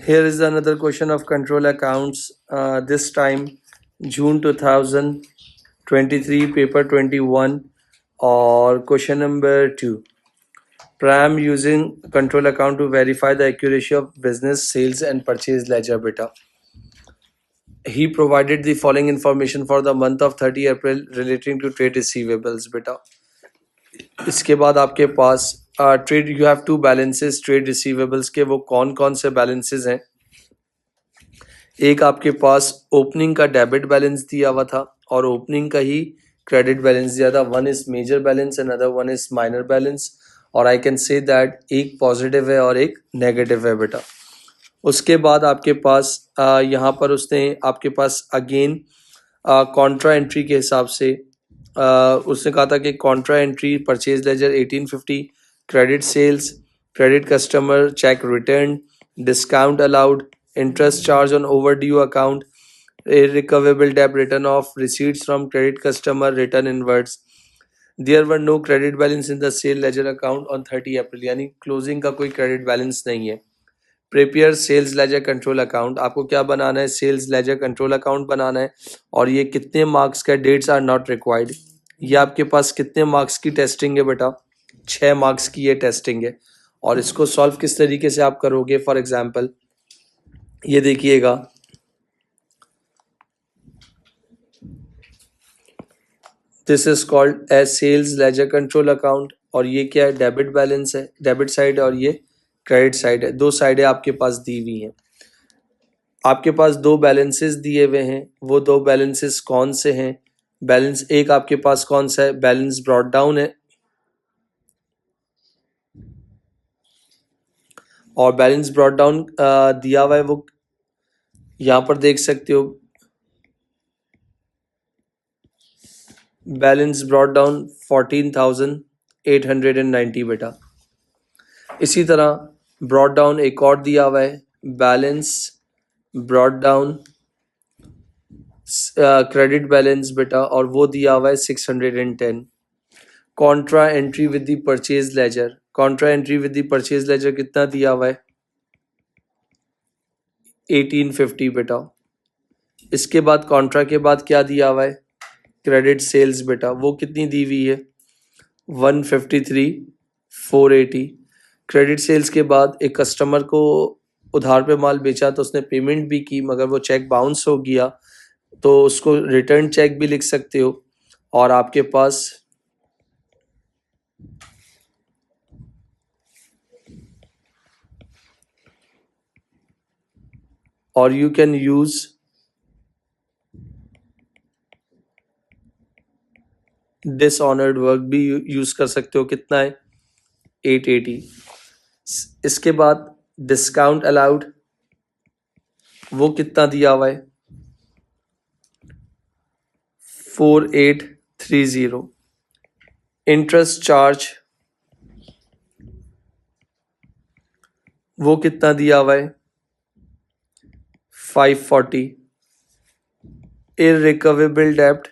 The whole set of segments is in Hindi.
Here is another question of control accounts. This time, June 2023, paper 21, or question number 2. Pram using control account to verify the accuracy of business sales and purchase ledger beta. He provided the following information for the month of 30 April relating to trade receivables beta. इसके बाद आपके पास trade you have two balances trade receivables के वो कौन कौन से बैलेंसेस हैं. एक आपके पास ओपनिंग का डेबिट बैलेंस दिया हुआ था और ओपनिंग का ही क्रेडिट बैलेंस दिया था. One is major balance and other one is minor balance. और आई कैन से दैट एक पॉजिटिव है और एक नेगेटिव है बेटा. उसके बाद आपके पास यहाँ पर उसने आपके पास अगेन कॉन्ट्रा एंट्री के हिसाब से उसने कहा था कि contra entry purchase ledger 1850, credit sales, credit customer cheque return, discount allowed, interest charge on overdue account, irrecoverable debt, written off, receipts from credit customer, return inwards. There were no credit balance in the sale ledger account on 30 April. यानी क्लोजिंग का कोई क्रेडिट बैलेंस नहीं है. Prepare sales ledger control account. आपको क्या बनाना है? सेल्स लेजर कंट्रोल अकाउंट बनाना है. और ये कितने मार्क्स का? Dates are not required. ये आपके पास कितने मार्क्स की टेस्टिंग है बेटा? 6 मार्क्स की ये टेस्टिंग है. और इसको सॉल्व किस तरीके से आप करोगे? फॉर एग्जाम्पल ये देखिएगा, this is called as sales ledger control account. और ये क्या है? डेबिट बैलेंस है, डेबिट साइड, और ये क्रेडिट साइड है. दो साइडें आपके पास दी हुई हैं. आपके पास दो बैलेंसेस दिए हुए हैं. वो दो बैलेंसेस कौन से हैं? बैलेंस एक आपके पास कौन सा है? बैलेंस ब्रॉट डाउन है. और बैलेंस ब्रॉट डाउन दिया हुआ है, वो यहाँ पर देख सकते हो. बैलेंस ब्रॉट डाउन 14,890 बेटा. इसी तरह ब्रॉट डाउन एक और दिया हुआ है, balance brought down credit balance बेटा, और वो दिया हुआ है 610. Contra entry with the purchase laser. Contra entry with the purchase laser कितना दिया हुआ है? 1850 बेटा. इसके बाद कॉन्ट्रा के बाद क्या दिया हुआ है? क्रेडिट सेल्स बेटा. वो कितनी दी हुई है? 153,480. क्रेडिट सेल्स के बाद एक कस्टमर को उधार पे माल बेचा तो उसने पेमेंट भी की, मगर वो चेक बाउंस हो गया, तो उसको रिटर्न चेक भी लिख सकते हो. और आपके पास और you can use dishonoured work भी यूज कर सकते हो. कितना है? 880. इसके बाद डिस्काउंट अलाउड, वो कितना दिया हुआ है? 4830. इंटरेस्ट चार्ज वो कितना दिया हुआ है? 540. इररिकवेबल डेब्ट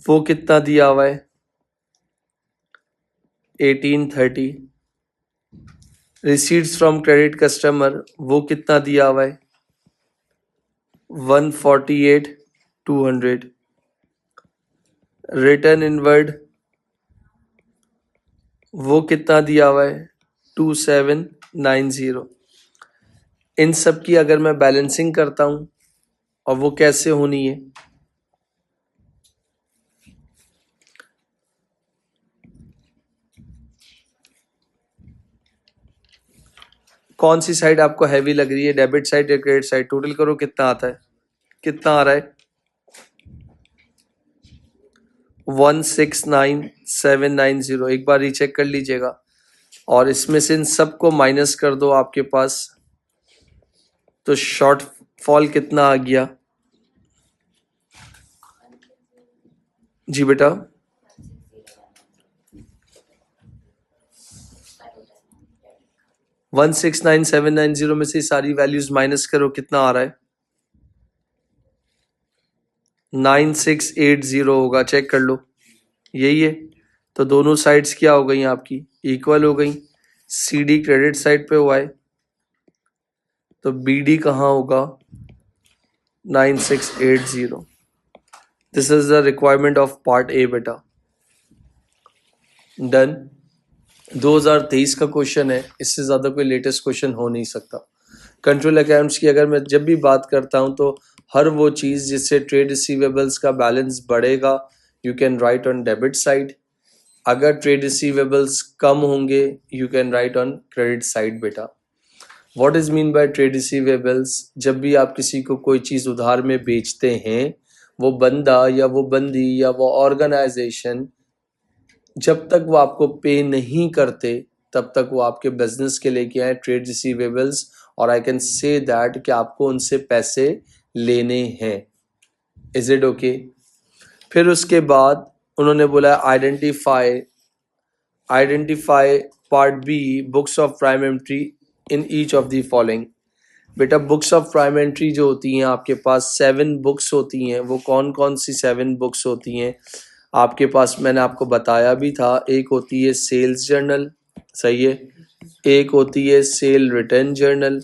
वो कितना दिया हुआ है? 1830. रिसीट्स फ्रॉम क्रेडिट कस्टमर वो कितना दिया हुआ है? 148,200. रिटर्न इनवर्ड वो कितना दिया हुआ है? 2790. इन सब की अगर मैं बैलेंसिंग करता हूं, और वो कैसे होनी है? कौन सी साइड आपको हैवी लग रही है? डेबिट साइड या क्रेडिट साइड? टोटल करो कितना आता है? कितना आ रहा है? 169,790. एक बार रीचेक कर लीजिएगा. और इसमें से इन सबको माइनस कर दो आपके पास, तो शॉर्ट फॉल कितना आ गया? जी बेटा, 169,790 में से सारी वैल्यूज माइनस करो, कितना आ रहा है? 9680 होगा. चेक कर लो, यही है. तो दोनों साइड्स क्या हो गई आपकी? इक्वल हो गई. CD क्रेडिट साइड पे हुआ है, तो BD कहाँ होगा? 9680. This is the requirement of part A बेटा. डन. 2023 का क्वेश्चन है, इससे ज़्यादा कोई लेटेस्ट क्वेश्चन हो नहीं सकता. कंट्रोल अकाउंट्स की अगर मैं जब भी बात करता हूँ तो हर वो चीज़ जिससे ट्रेड रिसीवेबल्स का बैलेंस बढ़ेगा, you can write on debit side. अगर ट्रेड रिसीवेबल्स कम होंगे, you can write on credit side बेटा. What is mean by trade receivables? जब भी आप किसी को कोई चीज़ उधार में बेचते हैं, वो बंदा या वो बंदी या वो ऑर्गेनाइजेशन जब तक वो आपको पे नहीं करते, तब तक वो आपके बिजनेस के लिए क्या है? Trade receivables. और आई कैन से दैट कि आपको उनसे पैसे लेने हैं. Is it okay? फिर उसके बाद उन्होंने बोला identify part B books of prime entry in each of the following. बेटा बुक्स ऑफ प्राइम एंट्री जो होती हैं आपके पास 7 बुक्स होती हैं. वो कौन कौन सी 7 बुक्स होती हैं आपके पास? मैंने आपको बताया भी था. एक होती है सेल्स जर्नल, सही है. एक होती है सेल रिटर्न जर्नल.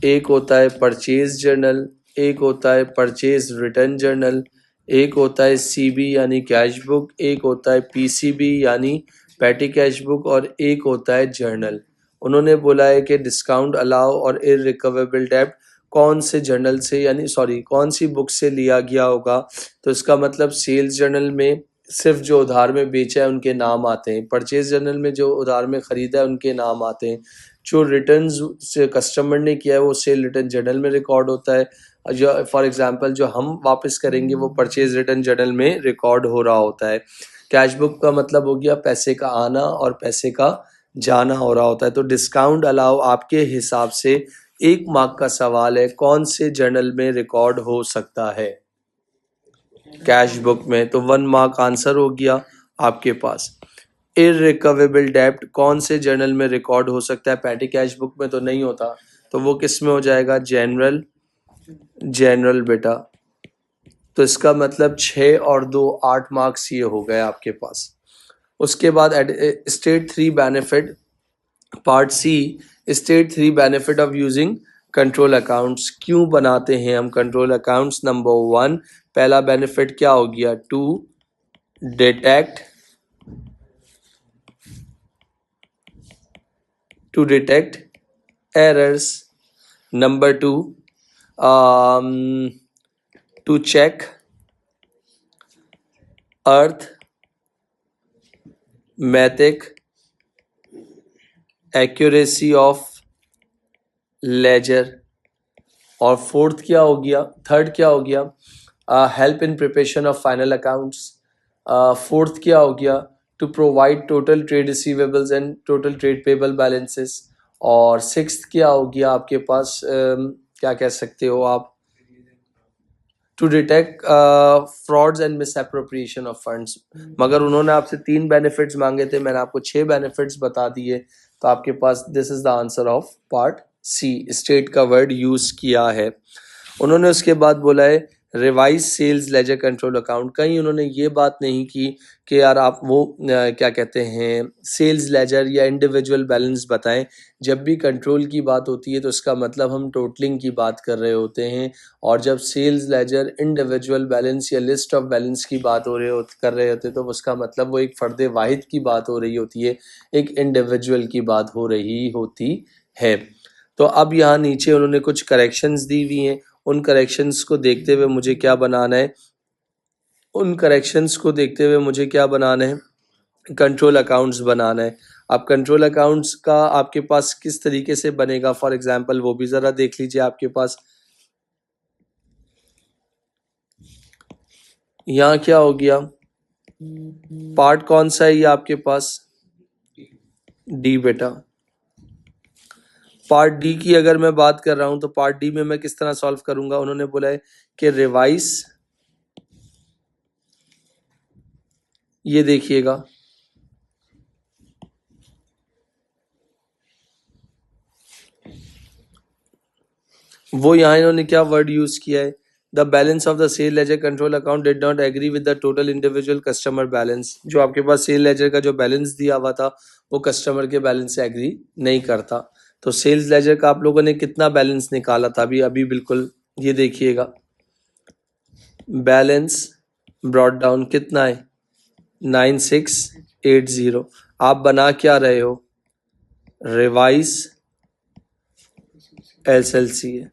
एक होता है परचेज जर्नल. एक होता है परचेज रिटर्न जर्नल. एक होता है CB यानी कैश बुक. एक होता है PCB यानी पैटी कैश बुक. और एक होता है जर्नल. उन्होंने बोला है कि डिस्काउंट अलाउ और इररिकवेबल डेब्ट कौन से जर्नल से यानी कौन सी बुक से लिया गया होगा? तो इसका मतलब सेल्स जर्नल में सिर्फ जो उधार में बेचा है उनके नाम आते हैं. परचेज जर्नल में जो उधार में खरीदा है उनके नाम आते हैं. जो रिटर्न से कस्टमर ने किया है वो सेल रिटर्न जर्नल में रिकॉर्ड होता है. जो फॉर एग्जांपल जो हम वापस करेंगे वो परचेज रिटर्न जर्नल में रिकॉर्ड हो रहा होता है. कैश बुक का मतलब हो गया पैसे का आना और पैसे का जाना हो रहा होता है. तो डिस्काउंट अलाउ आपके हिसाब से 1 मार्क का सवाल है, कौन से जर्नल में रिकॉर्ड हो सकता है? कैश बुक में. तो 1 मार्क आंसर हो गया आपके पास. इररिकवेबल डेब्ट कौन से जर्नल में रिकॉर्ड हो सकता है? पैटी कैश बुक में तो नहीं होता, तो वो किस में हो जाएगा? जनरल बेटा. तो इसका मतलब 6 और 2 8 मार्क्स ये हो गए आपके पास. उसके बाद state 3 benefit part C. State 3 benefit of using control accounts. क्यों बनाते हैं हम कंट्रोल अकाउंट्स? नंबर 1, पहला बेनिफिट क्या हो गया? To detect errors. Number 2, to check arithmetic accuracy of ledger. और फोर्थ क्या हो गया? थर्ड क्या हो गया? Help in preparation of final accounts. Fourth क्या हो गया? To provide total trade receivables and total trade payable balances. और सिक्स्थ क्या हो गया आपके पास? क्या कह सकते हो आप? To detect frauds and misappropriation of funds. मगर उन्होंने आपसे 3 बेनिफिट्स मांगे थे, मैंने आपको 6 बेनिफिट्स बता दिए. तो आपके पास this is the answer of part C. State का वर्ड यूज किया है उन्होंने. उसके बाद बोला है revise sales ledger control account. कहीं उन्होंने ये बात नहीं की कि यार आप वो क्या कहते हैं सेल्स लेजर या इंडिविजुअल बैलेंस बताएं. जब भी कंट्रोल की बात होती है तो इसका मतलब हम टोटलिंग की बात कर रहे होते हैं. और जब सेल्स लेजर इंडिविजुअल बैलेंस या लिस्ट ऑफ बैलेंस की बात कर रहे होते तो उसका मतलब वो एक फ़र्द वाहिद की बात हो रही होती है, एक इंडिविजुअल की बात हो रही होती है. तो अब यहाँ नीचे उन्होंने कुछ करेक्शंस दी हुई हैं. उन करेक्शंस को देखते हुए मुझे क्या बनाना है? कंट्रोल अकाउंट्स बनाना है. अब कंट्रोल अकाउंट्स का आपके पास किस तरीके से बनेगा फॉर एग्जांपल वो भी ज़रा देख लीजिए. आपके पास यहाँ क्या हो गया? पार्ट कौन सा है ये आपके पास? डी बेटा. पार्ट डी की अगर मैं बात कर रहा हूं तो पार्ट डी में मैं किस तरह सॉल्व करूंगा? उन्होंने बोला है कि रिवाइज, ये देखिएगा वो यहाँ इन्होंने क्या वर्ड यूज किया है? The balance of the sale ledger control account did not agree with the total individual customer balance. जो आपके पास सेल लेजर का जो बैलेंस दिया हुआ था वो कस्टमर के बैलेंस से एग्री नहीं करता। तो सेल्स लेजर का आप लोगों ने कितना बैलेंस निकाला था अभी अभी बिल्कुल ये देखिएगा, बैलेंस ब्रॉट डाउन कितना है 9680। आप बना क्या रहे हो, रिवाइज एसएलसी है।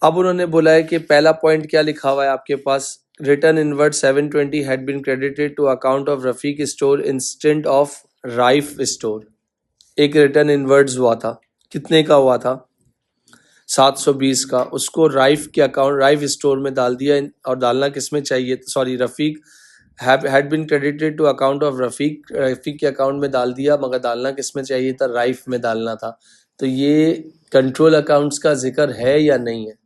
अब उन्होंने बोला है कि पहला पॉइंट क्या लिखा हुआ है आपके पास, return inward 720 had been credited to account of Rafiq store instead of Raif store. एक रिटर्न इनवर्ड्स हुआ था, कितने का हुआ था 720 का, उसको राइफ के अकाउंट राइफ स्टोर में डाल दिया और डालना किस में चाहिए, sorry Rafiq had been credited to account of Rafiq, Rafiq के अकाउंट में डाल दिया मगर डालना किस में चाहिए था, राइफ में डालना था। तो ये कंट्रोल अकाउंट्स का जिक्र है या नहीं है,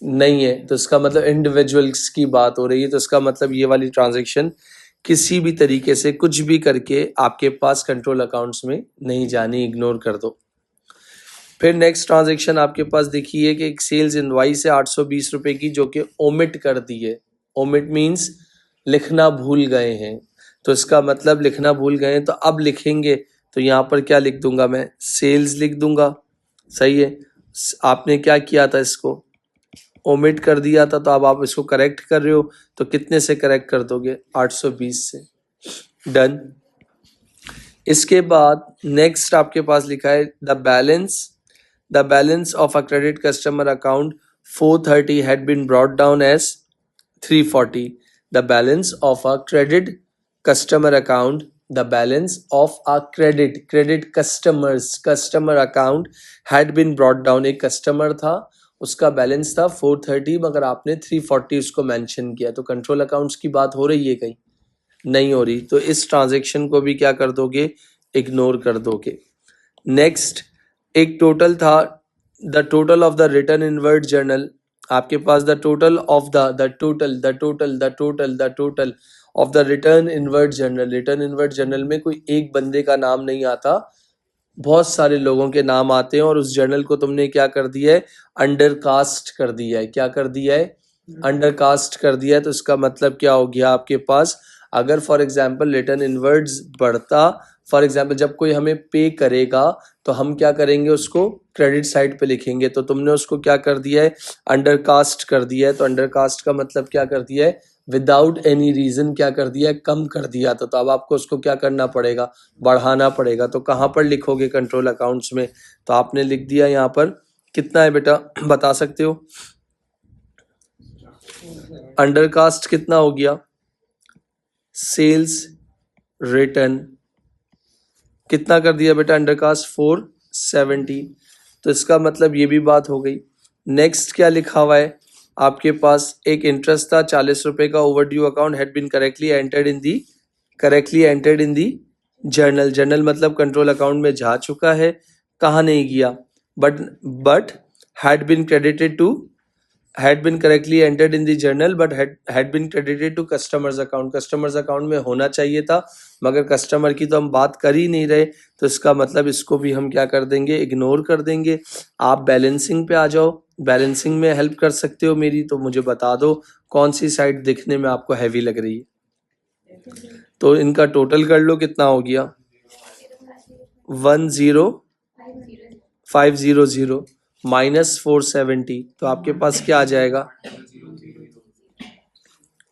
नहीं है। तो इसका मतलब इंडिविजुअल्स की बात हो रही है, तो इसका मतलब ये वाली ट्रांजैक्शन किसी भी तरीके से कुछ भी करके आपके पास कंट्रोल अकाउंट्स में नहीं जानी, इग्नोर कर दो। फिर नेक्स्ट ट्रांजैक्शन आपके पास देखिए कि एक सेल्स इनवॉइस है 820 रुपए की जो कि ओमिट कर दी है। ओमिट मीन्स लिखना भूल गए हैं, तो इसका मतलब लिखना भूल गए हैं, तो अब लिखेंगे तो यहाँ पर क्या लिख दूंगा मैं, सेल्स लिख दूंगा, सही है। आपने क्या किया था, इसको ओमिट कर दिया था, तो अब आप इसको करेक्ट कर रहे हो, तो कितने से करेक्ट कर दोगे 820 से, डन। इसके बाद नेक्स्ट आपके पास लिखा है the balance of a credit customer account 430 had been brought down as 340। The balance of a credit customer account, the balance of a credit customer account had been brought down. एक कस्टमर था उसका बैलेंस था 430 मगर आपने 340 उसको मेंशन किया, तो कंट्रोल अकाउंट्स की बात हो रही है कहीं, नहीं हो रही। तो इस ट्रांजैक्शन को भी क्या कर दोगे, इग्नोर कर दोगे। नेक्स्ट एक टोटल था, the total of the return inward journal, आपके पास the total of the total of the return inward journal. Return inward journal में कोई एक बंदे का नाम नहीं आता, बहुत सारे लोगों के नाम आते हैं, और उस जर्नल को तुमने क्या कर दिया है, अंडरकास्ट कर दिया है। क्या कर दिया है, अंडरकास्ट कर दिया है। तो इसका मतलब क्या हो गया आपके पास, अगर फॉर एग्जाम्पल रिटर्न इनवर्ड्स बढ़ता, फॉर एग्जाम्पल जब कोई हमें पे करेगा तो हम क्या करेंगे, उसको क्रेडिट साइड पे लिखेंगे, तो तुमने उसको क्या कर दिया है, अंडरकास्ट कर दिया है। तो अंडरकास्ट का मतलब क्या कर दिया है, विदाउट एनी रीजन क्या कर दिया है, कम कर दिया था। तो अब आपको उसको क्या करना पड़ेगा, बढ़ाना पड़ेगा। तो कहाँ पर लिखोगे कंट्रोल अकाउंट्स में, तो आपने लिख दिया यहाँ पर कितना है बेटा, बता सकते हो अंडरकास्ट कितना हो गया, सेल्स रिटर्न कितना कर दिया बेटा, अंडरकास्ट 470। तो इसका मतलब ये भी बात हो गई। नेक्स्ट क्या लिखा हुआ है आपके पास, एक इंटरेस्ट था 40 रुपए का, overdue account had been correctly entered in the journal मतलब कंट्रोल अकाउंट में जा चुका है, कहाँ नहीं गया, but had been correctly entered in the journal but had been credited to customer's account में होना चाहिए था, मगर कस्टमर की तो हम बात कर ही नहीं रहे, तो इसका मतलब इसको भी हम क्या कर देंगे, इग्नोर कर देंगे। आप बैलेंसिंग पे आ जाओ, बैलेंसिंग में हेल्प कर सकते हो मेरी, तो मुझे बता दो कौन सी साइड दिखने में आपको हैवी लग रही है। तो इनका टोटल कर लो, कितना हो गया 10500 माइनस 470, तो आपके पास क्या आ जाएगा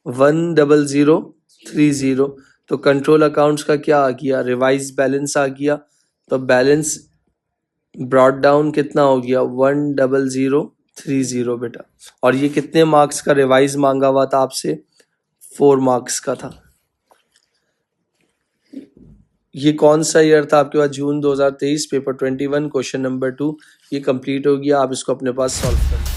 10030। तो कंट्रोल अकाउंट्स का क्या आ गया, रिवाइज बैलेंस आ गया। तो बैलेंस ब्रॉट डाउन कितना हो गया 10030 बेटा। और ये कितने मार्क्स का रिवाइज मांगा हुआ था आपसे, 4 मार्क्स का था। ये कौन सा ईयर था आपके पास, जून 2023, पेपर 21, क्वेश्चन नंबर 2। ये कंप्लीट हो गया, आप इसको अपने पास सॉल्व करें।